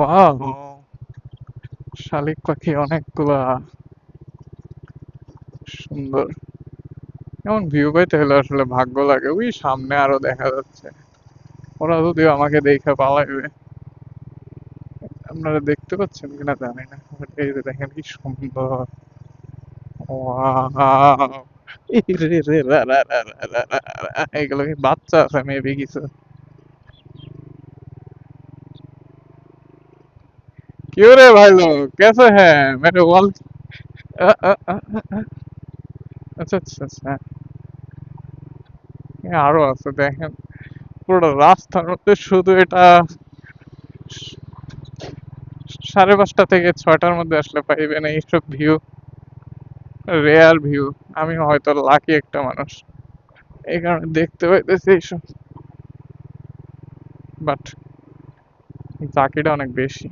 Wow, শালিক পাখি অনেকগুলা, সুন্দর। এমন ভিউ পাইতে হলে আসলে ভাগ্য লাগে। ওই সামনে আরো দেখা যাচ্ছে, ওরা যদিও আমাকে দেখে পালাইবে। আপনারা দেখতে পাচ্ছেন কিনা জানি না, but এই যে দেখেন কি সুন্দর। ওয়াও, ইরে রে রা রা রা রা রা রা রা। এগুলো কি বাচ্চা আছে মেবি কিছু? क्यों रे भाई लोग, कैसे हैं मेरे वॉल? আচ্ছা আচ্ছা আচ্ছা। আরো আছে দেখেন, পুরো রাস্তার মধ্যে শুধু এটা। 5:30 থেকে 6টার মধ্যে আসলে পাইবেন এইসব ভিউ, রেয়ার ভিউ। আমি হয়তো লাকি একটা মানুষ, এই কারণে দেখতে পাইতেছি এইসব, বাট জাকিটা অনেক বেশি।